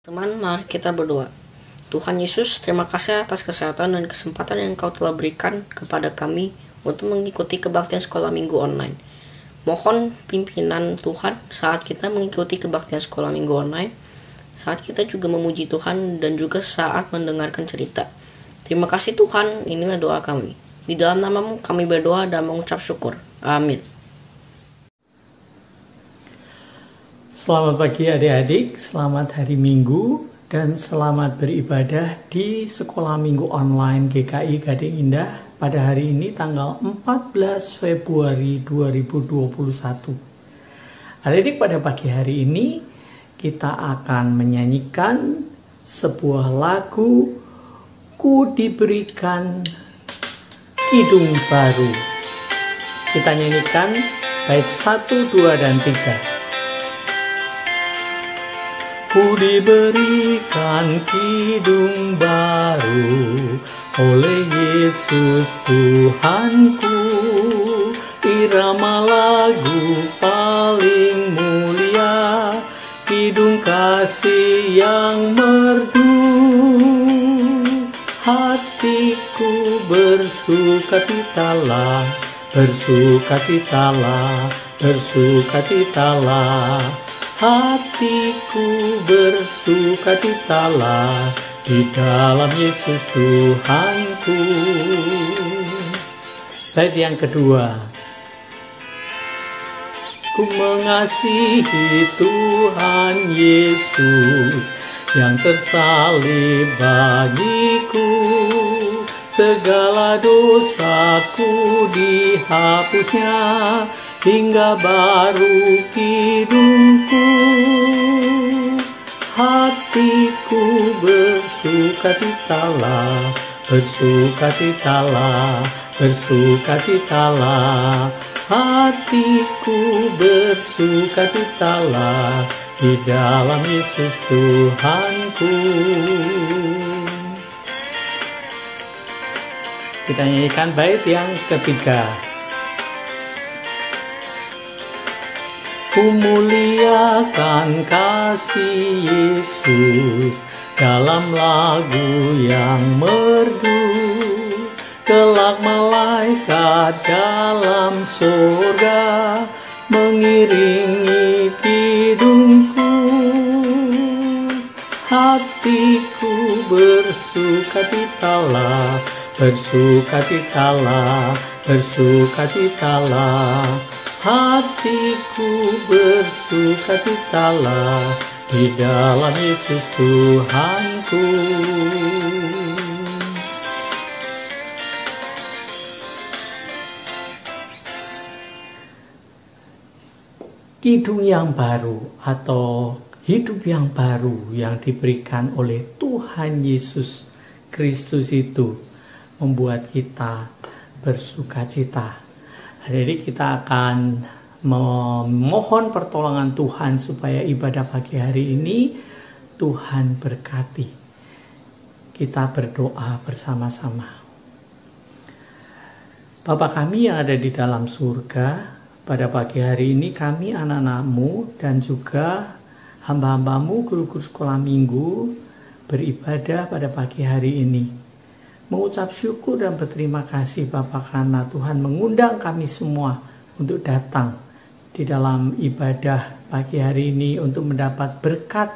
Teman, mari kita berdoa. Tuhan Yesus, terima kasih atas kesehatan dan kesempatan yang Kau telah berikan kepada kami untuk mengikuti kebaktian sekolah minggu online. Mohon pimpinan Tuhan saat kita mengikuti kebaktian sekolah minggu online, saat kita juga memuji Tuhan dan juga saat mendengarkan cerita. Terima kasih Tuhan, inilah doa kami. Di dalam nama-Mu kami berdoa dan mengucap syukur. Amin. Selamat pagi adik-adik, selamat hari Minggu, dan selamat beribadah di Sekolah Minggu Online GKI Gading Indah pada hari ini tanggal 14 Februari 2021. Adik-adik, pada pagi hari ini kita akan menyanyikan sebuah lagu Ku Diberikan Kidung Baru. Kita nyanyikan bait 1, 2, dan 3. Ku diberikan kidung baru oleh Yesus Tuhanku, irama lagu paling mulia, kidung kasih yang merdu. Hatiku bersukacitalah, bersukacitalah, bersukacitalah. Hatiku bersukacitalah di dalam Yesus Tuhanku. Bait yang kedua. Ku mengasihi Tuhan Yesus yang tersalib bagiku, segala dosaku dihapusnya, hingga baru kidungku. Hatiku bersukacitalah, bersukacitalah, bersukacitalah. Hatiku bersukacitalah di dalam Yesus Tuhanku. Kita nyanyikan bait yang ketiga. Ku muliakan kasih Yesus dalam lagu yang merdu, kelak malaikat dalam surga mengiringi kidungku. Hatiku bersukacitalah, bersukacitalah, bersukacitalah. Hatiku bersukacitalah di dalam Yesus Tuhanku. Kidung yang baru atau hidup yang baru yang diberikan oleh Tuhan Yesus Kristus itu membuat kita bersukacita. Jadi kita akan memohon pertolongan Tuhan supaya ibadah pagi hari ini Tuhan berkati. Kita berdoa bersama-sama. Bapa kami yang ada di dalam surga, pada pagi hari ini kami anak-anak-Mu dan juga hamba-hamba-Mu guru-guru sekolah minggu beribadah pada pagi hari ini. Mengucap syukur dan berterima kasih Bapa karena Tuhan mengundang kami semua untuk datang di dalam ibadah pagi hari ini untuk mendapat berkat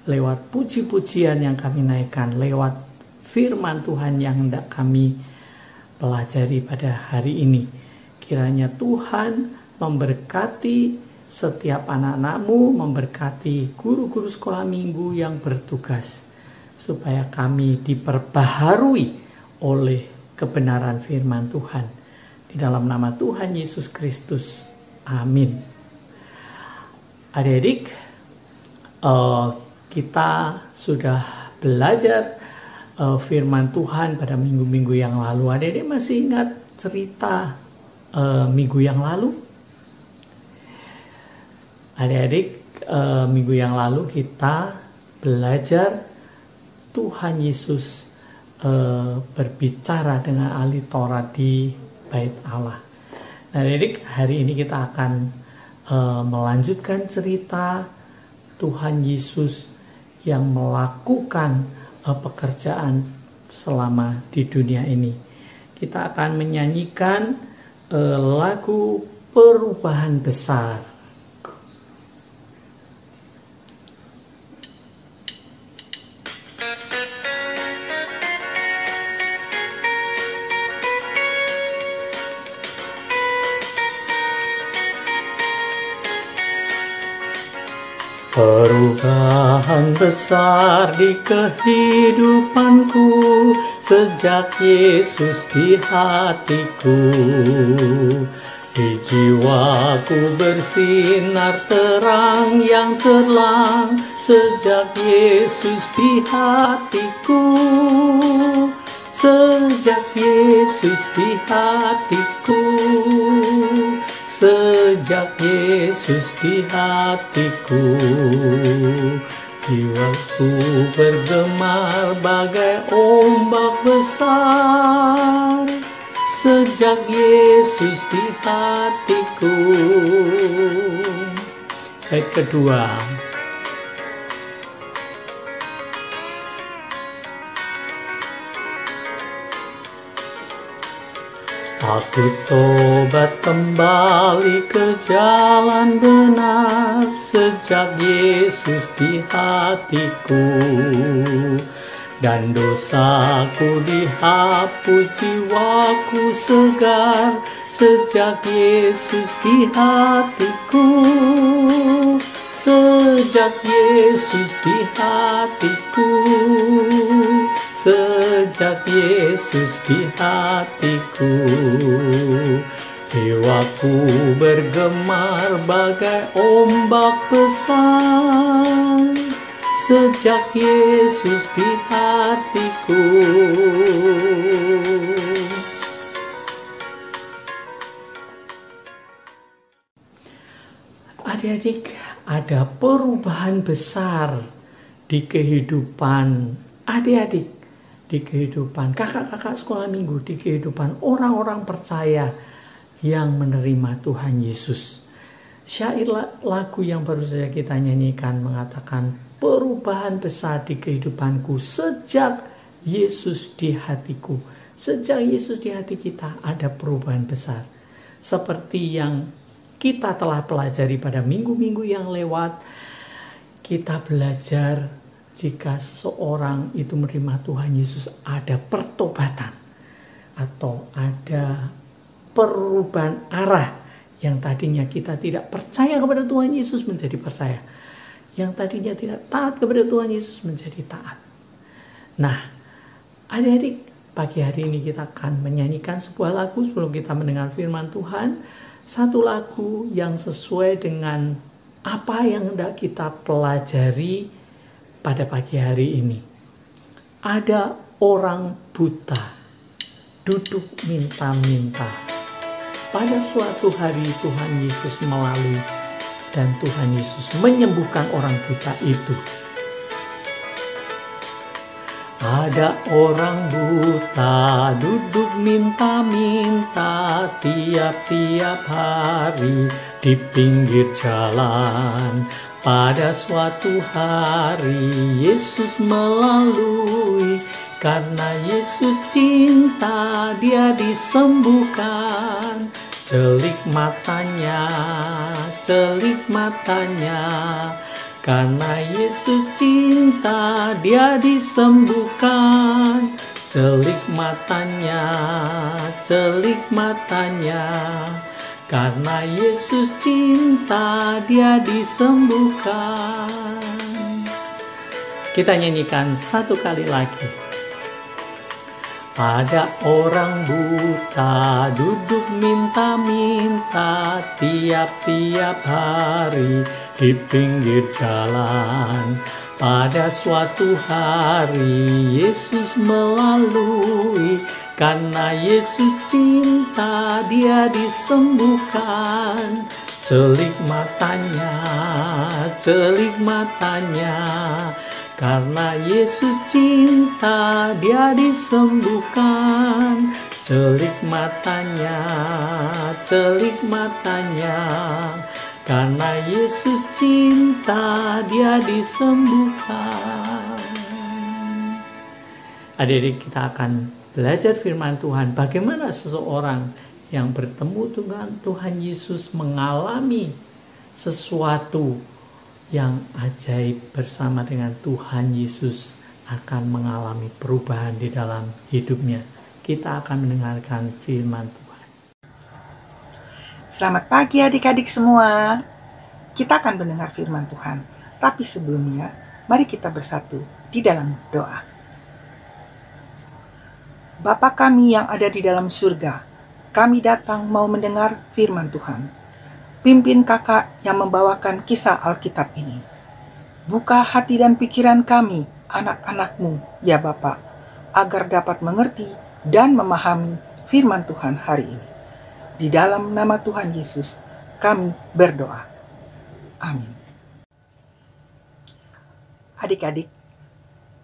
lewat puji-pujian yang kami naikkan, lewat firman Tuhan yang hendak kami pelajari pada hari ini. Kiranya Tuhan memberkati setiap anak-anak-Mu, memberkati guru-guru sekolah minggu yang bertugas, supaya kami diperbaharui oleh kebenaran firman Tuhan. Di dalam nama Tuhan Yesus Kristus. Amin. Adik-adik, kita sudah belajar firman Tuhan pada minggu-minggu yang lalu. Adik-adik masih ingat cerita minggu yang lalu? Adik-adik, minggu yang lalu kita belajar Tuhan Yesus berbicara dengan ahli Taurat di bait Allah. Nah, adik, hari ini kita akan melanjutkan cerita Tuhan Yesus yang melakukan pekerjaan selama di dunia ini. Kita akan menyanyikan lagu Perubahan Besar. Perubahan besar di kehidupanku sejak Yesus di hatiku. Di jiwaku bersinar terang yang cemerlang sejak Yesus di hatiku. Sejak Yesus di hatiku. Sejak Yesus di hatiku, jiwaku bergemar bagai ombak besar. Sejak Yesus di hatiku. Bait kedua. Aku tobat kembali ke jalan benar sejak Yesus di hatiku. Dan dosaku dihapus, jiwaku segar sejak Yesus di hatiku. Sejak Yesus di hatiku. Sejak Yesus di hatiku, jiwaku bergemar bagai ombak besar. Sejak Yesus di hatiku. Adik-adik, ada perubahan besar di kehidupan adik-adik, di kehidupan kakak-kakak sekolah minggu, di kehidupan orang-orang percaya yang menerima Tuhan Yesus. Syair lagu yang baru saja kita nyanyikan mengatakan, perubahan besar di kehidupanku sejak Yesus di hatiku. Sejak Yesus di hati kita ada perubahan besar. Seperti yang kita telah pelajari pada minggu-minggu yang lewat, kita belajar jika seseorang itu menerima Tuhan Yesus ada pertobatan atau ada perubahan arah. Yang tadinya kita tidak percaya kepada Tuhan Yesus menjadi percaya. Yang tadinya tidak taat kepada Tuhan Yesus menjadi taat. Nah, adik-adik, pagi hari ini kita akan menyanyikan sebuah lagu sebelum kita mendengar firman Tuhan. Satu lagu yang sesuai dengan apa yang hendak kita pelajari pada pagi hari ini. Ada orang buta duduk minta-minta. Pada suatu hari Tuhan Yesus melalui dan Tuhan Yesus menyembuhkan orang buta itu. Ada orang buta duduk minta-minta tiap-tiap hari di pinggir jalan. Pada suatu hari Yesus melalui, karena Yesus cinta dia disembuhkan. Celik matanya, karena Yesus cinta dia disembuhkan. Celik matanya, karena Yesus cinta dia disembuhkan. Kita nyanyikan satu kali lagi. Ada orang buta duduk minta-minta tiap-tiap hari di pinggir jalan. Pada suatu hari Yesus melalui, karena Yesus cinta dia disembuhkan. Celik matanya, karena Yesus cinta dia disembuhkan. Celik matanya, Karena Yesus cinta, dia disembuhkan. Adik-adik, kita akan belajar firman Tuhan. Bagaimana seseorang yang bertemu dengan Tuhan Yesus mengalami sesuatu yang ajaib bersama dengan Tuhan Yesus, akan mengalami perubahan di dalam hidupnya. Kita akan mendengarkan firman Tuhan. Selamat pagi adik-adik semua. Kita akan mendengar firman Tuhan. Tapi sebelumnya, mari kita bersatu di dalam doa. Bapa kami yang ada di dalam surga, kami datang mau mendengar firman Tuhan. Pimpin kakak yang membawakan kisah Alkitab ini. Buka hati dan pikiran kami, anak-anak-Mu, ya Bapa, agar dapat mengerti dan memahami firman Tuhan hari ini. Di dalam nama Tuhan Yesus, kami berdoa. Amin. Adik-adik,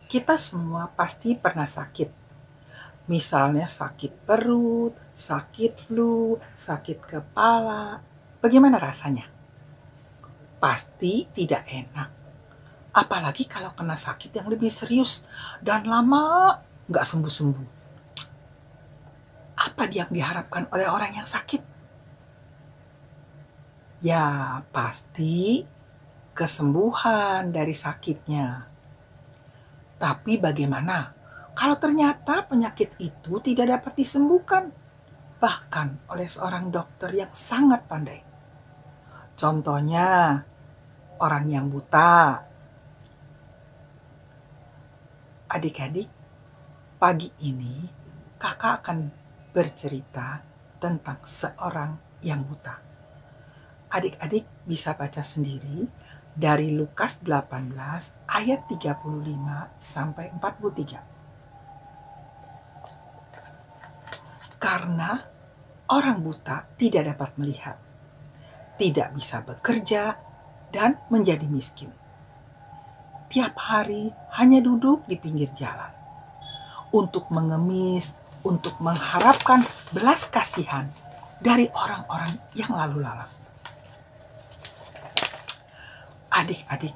kita semua pasti pernah sakit. Misalnya sakit perut, sakit flu, sakit kepala. Bagaimana rasanya? Pasti tidak enak. Apalagi kalau kena sakit yang lebih serius dan lama nggak sembuh-sembuh. Apa yang diharapkan oleh orang yang sakit? Ya, pasti kesembuhan dari sakitnya. Tapi bagaimana kalau ternyata penyakit itu tidak dapat disembuhkan? Bahkan oleh seorang dokter yang sangat pandai. Contohnya, orang yang buta. Adik-adik, pagi ini kakak akan bercerita tentang seorang yang buta. Adik-adik bisa baca sendiri dari Lukas 18 ayat 35 sampai 43. Karena orang buta tidak dapat melihat, tidak bisa bekerja, dan menjadi miskin. Tiap hari hanya duduk di pinggir jalan untuk mengemis, untuk mengharapkan belas kasihan dari orang-orang yang lalu lalang. Adik-adik,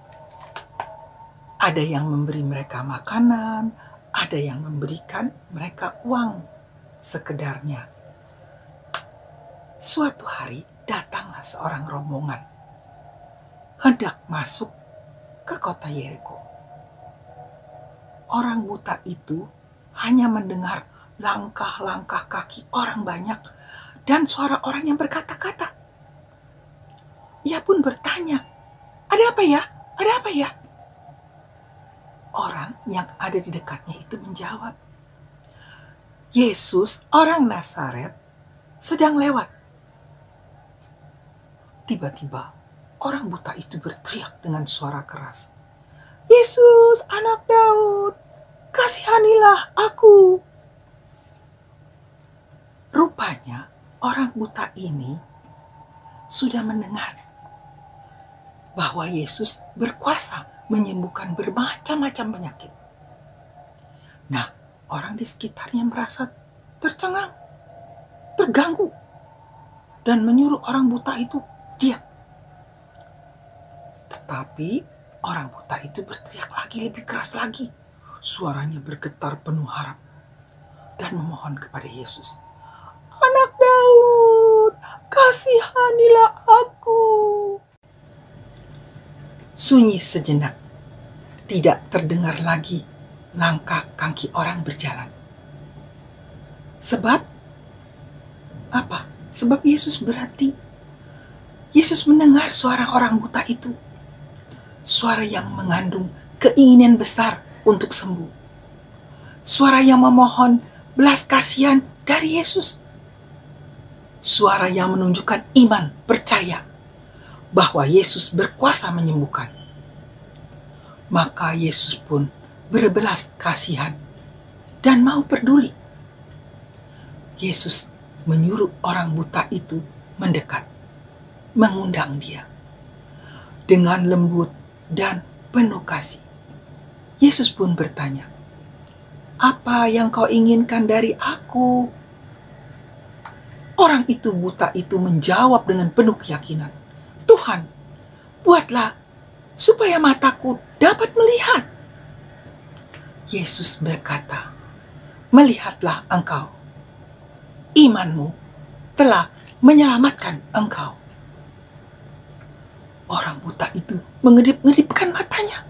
ada yang memberi mereka makanan, ada yang memberikan mereka uang sekedarnya. Suatu hari datanglah seorang rombongan hendak masuk ke kota Yeriko. Orang buta itu hanya mendengar langkah-langkah kaki orang banyak dan suara orang yang berkata-kata. Ia pun bertanya, "Ada apa ya? Ada apa ya?" Orang yang ada di dekatnya itu menjawab, "Yesus, orang Nazaret, sedang lewat." Tiba-tiba orang buta itu berteriak dengan suara keras, "Yesus, anak Daud, kasihanilah aku." Rupanya orang buta ini sudah mendengar bahwa Yesus berkuasa menyembuhkan bermacam-macam penyakit. Nah, orang di sekitarnya merasa tercengang, terganggu, dan menyuruh orang buta itu diam. Tetapi orang buta itu berteriak lagi, lebih keras lagi. Suaranya bergetar penuh harap dan memohon kepada Yesus, "Anak Daud, kasihanilah aku." Sunyi sejenak. Tidak terdengar lagi langkah kaki orang berjalan. Sebab apa? Sebab Yesus berhenti. Yesus mendengar suara orang buta itu. Suara yang mengandung keinginan besar untuk sembuh. Suara yang memohon belas kasihan dari Yesus. Suara yang menunjukkan iman, percaya bahwa Yesus berkuasa menyembuhkan. Maka Yesus pun berbelas kasihan dan mau peduli. Yesus menyuruh orang buta itu mendekat, mengundang dia. Dengan lembut dan penuh kasih, Yesus pun bertanya, "Apa yang kau inginkan dari aku?" Orang itu buta itu menjawab dengan penuh keyakinan, Tuhan, buatlah supaya mataku dapat melihat. Yesus berkata, melihatlah engkau. Imanmu telah menyelamatkan engkau. Orang buta itu mengedip-ngedipkan matanya.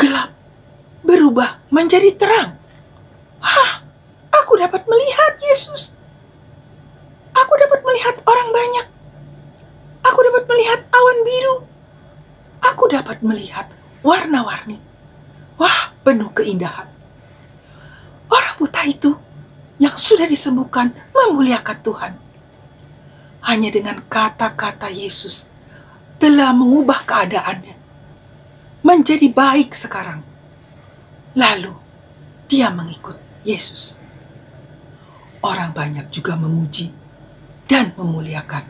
Gelap berubah menjadi terang. Aku dapat melihat Yesus. Aku dapat melihat orang banyak. Aku dapat melihat awan biru. Aku dapat melihat warna-warni. Penuh keindahan. Orang buta itu yang sudah disembuhkan memuliakan Tuhan. Hanya dengan kata-kata Yesus telah mengubah keadaannya menjadi baik sekarang. Lalu dia mengikut Yesus. Orang banyak juga memuji dan memuliakan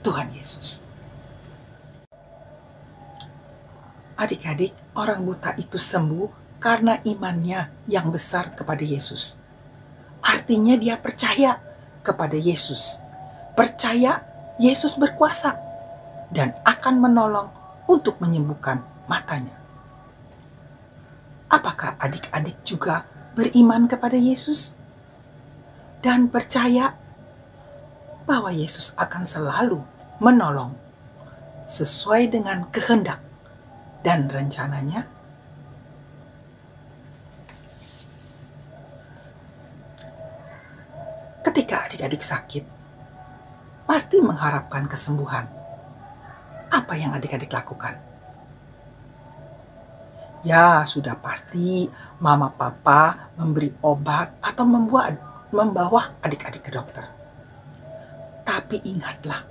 Tuhan Yesus. Adik-adik, orang buta itu sembuh karena imannya yang besar kepada Yesus. Artinya dia percaya kepada Yesus. Percaya Yesus berkuasa dan akan menolong untuk menyembuhkan matanya. Apakah adik-adik juga beriman kepada Yesus? Dan percaya bahwa Yesus akan selalu menolong sesuai dengan kehendak dan rencananya? Ketika adik-adik sakit, pasti mengharapkan kesembuhan. Apa yang adik-adik lakukan? Ya, sudah pasti mama papa memberi obat atau membawa adik-adik ke dokter. Tapi ingatlah,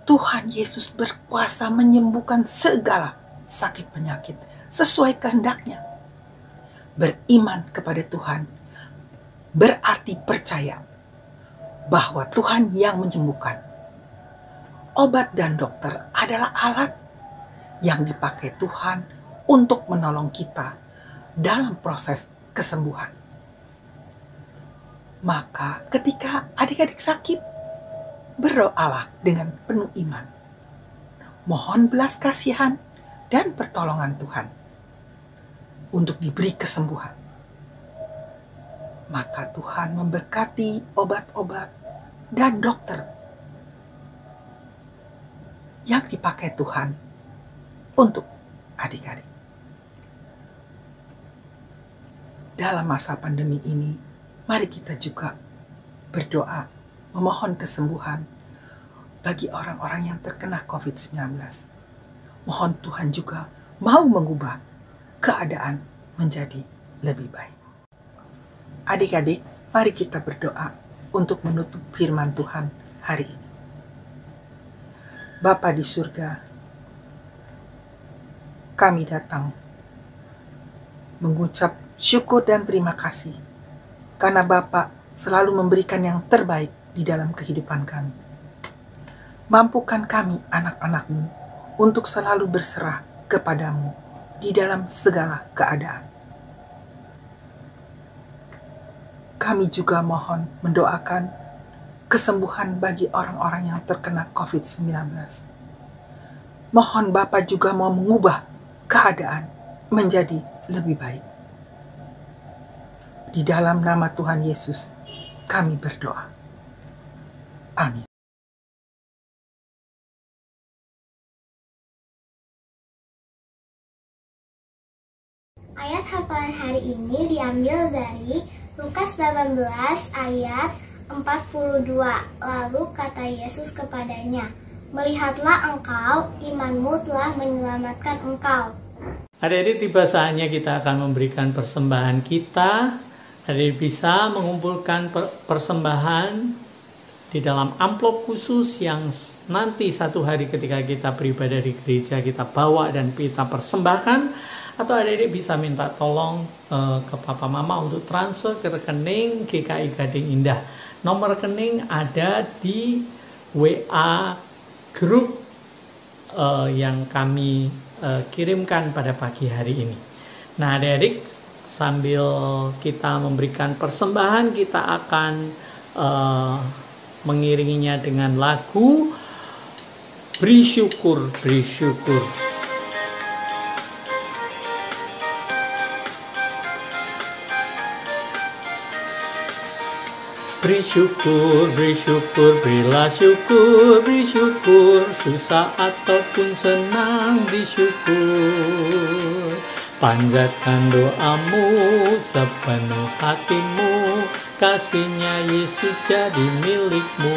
Tuhan Yesus berkuasa menyembuhkan segala sakit penyakit sesuai kehendaknya. Beriman kepada Tuhan berarti percaya bahwa Tuhan yang menyembuhkan. Obat dan dokter adalah alat yang dipakai Tuhan untuk menolong kita dalam proses kesembuhan. Maka ketika adik-adik sakit, berdoalah dengan penuh iman. Mohon belas kasihan dan pertolongan Tuhan untuk diberi kesembuhan. Maka Tuhan memberkati obat-obat dan dokter yang dipakai Tuhan untuk adik-adik. Dalam masa pandemi ini, mari kita juga berdoa, memohon kesembuhan bagi orang-orang yang terkena COVID-19. Mohon Tuhan juga mau mengubah keadaan menjadi lebih baik. Adik-adik, mari kita berdoa untuk menutup firman Tuhan hari ini. Bapa di surga, kami datang mengucap syukur dan terima kasih karena Bapa selalu memberikan yang terbaik di dalam kehidupan kami. Mampukan kami anak-anak-Mu untuk selalu berserah kepadamu di dalam segala keadaan. Kami juga mohon mendoakan kesembuhan bagi orang-orang yang terkena COVID-19. Mohon Bapa juga mau mengubah keadaan menjadi lebih baik. Di dalam nama Tuhan Yesus, kami berdoa. Amin. Ayat hafalan hari ini diambil dari Lukas 18 ayat 42. Lalu kata Yesus kepadanya, "Melihatlah engkau, imanmu telah menyelamatkan engkau." Adik-adik, tiba saatnya kita akan memberikan persembahan kita. Adik bisa mengumpulkan persembahan di dalam amplop khusus yang nanti satu hari ketika kita beribadah di gereja kita bawa dan kita persembahkan. Atau adik-adik bisa minta tolong ke papa mama untuk transfer ke rekening GKI Gading Indah. Nomor rekening ada di WA grup yang kami kirimkan pada pagi hari ini. Nah adik-adik, sambil kita memberikan persembahan, kita akan mengiringinya dengan lagu Beri syukur, beri syukur. Beri syukur, berilah syukur, beri syukur, susah ataupun senang disyukur. Panjatkan doamu sepenuh hatimu, kasihnya Yesus jadi milikmu.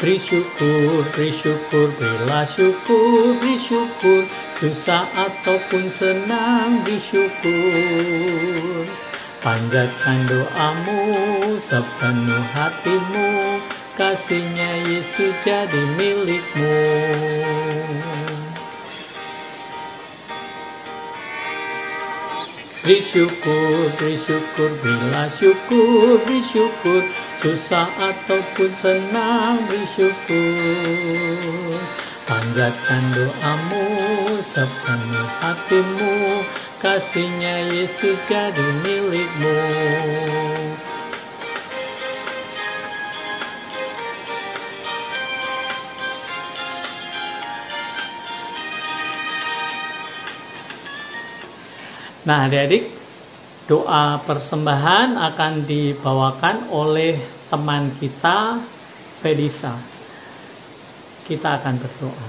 Beri syukur, berilah syukur, beri syukur, susah ataupun senang disyukur. Panjatkan doamu sepenuh hatimu, kasihnya Yesus jadi milikmu. Beri syukur, berilah syukur, beri syukur, susah ataupun senang beri syukur. Panjatkan doamu sepenuh hatimu, kasihnya Yesus jadi milikmu. Nah, adik-adik, doa persembahan akan dibawakan oleh teman kita, Felisa. Kita akan berdoa.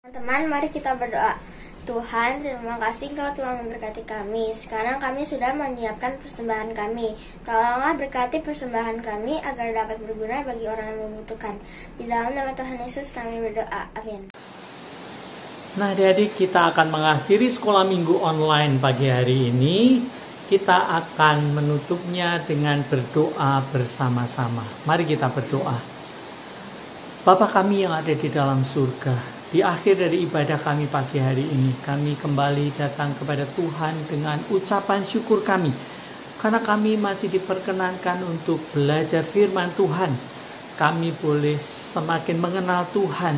Teman-teman, mari kita berdoa. Tuhan, terima kasih Engkau telah memberkati kami. Sekarang kami sudah menyiapkan persembahan kami. Tolonglah berkati persembahan kami agar dapat berguna bagi orang yang membutuhkan. Di dalam nama Tuhan Yesus kami berdoa. Amin. Nah, adik-adik, kita akan mengakhiri sekolah minggu online pagi hari ini. Kita akan menutupnya dengan berdoa bersama-sama. Mari kita berdoa. Bapa kami yang ada di dalam surga, di akhir dari ibadah kami pagi hari ini, kami kembali datang kepada Tuhan dengan ucapan syukur kami. Karena kami masih diperkenankan untuk belajar firman Tuhan. Kami boleh semakin mengenal Tuhan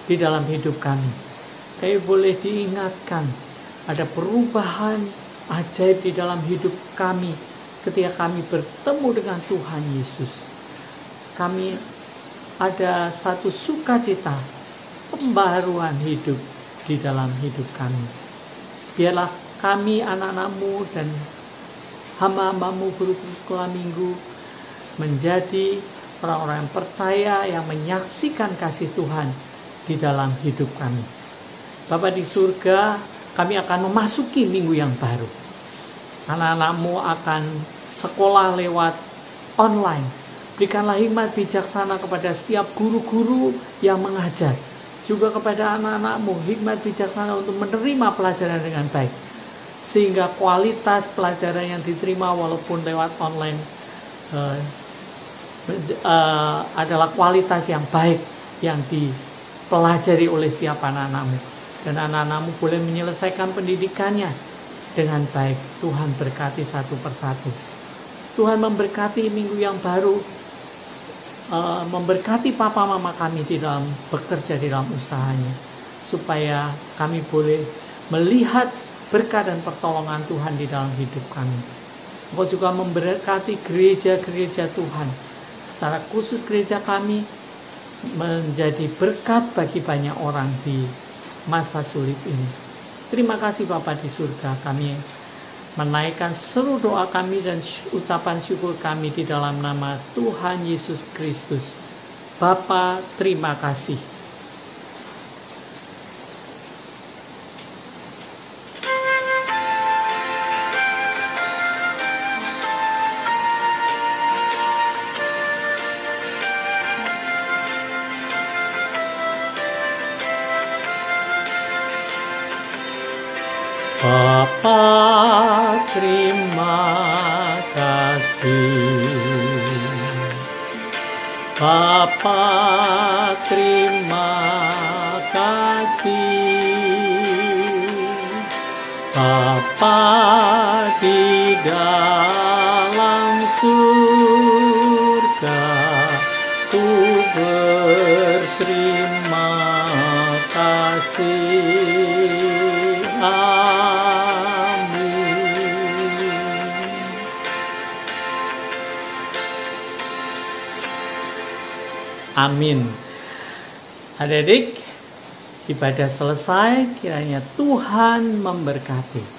di dalam hidup kami. Kami boleh diingatkan ada perubahan ajaib di dalam hidup kami ketika kami bertemu dengan Tuhan Yesus. Kami ada satu sukacita, pembaharuan hidup di dalam hidup kami. Biarlah kami anak-anak-Mu dan hamba-hamba-Mu guru sekolah minggu menjadi orang-orang yang percaya, yang menyaksikan kasih Tuhan di dalam hidup kami. Bapa di surga, kami akan memasuki minggu yang baru. Anak-anak-Mu akan sekolah lewat online. Berikanlah hikmat bijaksana kepada setiap guru-guru yang mengajar. Juga kepada anak-anak-Mu hikmat bijaksana untuk menerima pelajaran dengan baik. Sehingga kualitas pelajaran yang diterima walaupun lewat online adalah kualitas yang baik yang dipelajari oleh setiap anak-anak-Mu. Dan anak-anak-Mu boleh menyelesaikan pendidikannya dengan baik. Tuhan berkati satu persatu. Tuhan memberkati minggu yang baru, memberkati papa mama kami di dalam bekerja di dalam usahanya, supaya kami boleh melihat berkat dan pertolongan Tuhan di dalam hidup kami. Engkau juga memberkati gereja-gereja Tuhan, secara khusus gereja kami menjadi berkat bagi banyak orang di masa sulit ini. Terima kasih Bapa di surga, kami menaikkan seluruh doa kami dan ucapan syukur kami di dalam nama Tuhan Yesus Kristus. Bapa, terima kasih. Bapa, terima kasih. Bapa, terima kasih. Bapa di dalam surga, ku berterima kasih. Amin. Amin. Adik-adik, ibadah selesai, kiranya Tuhan memberkati.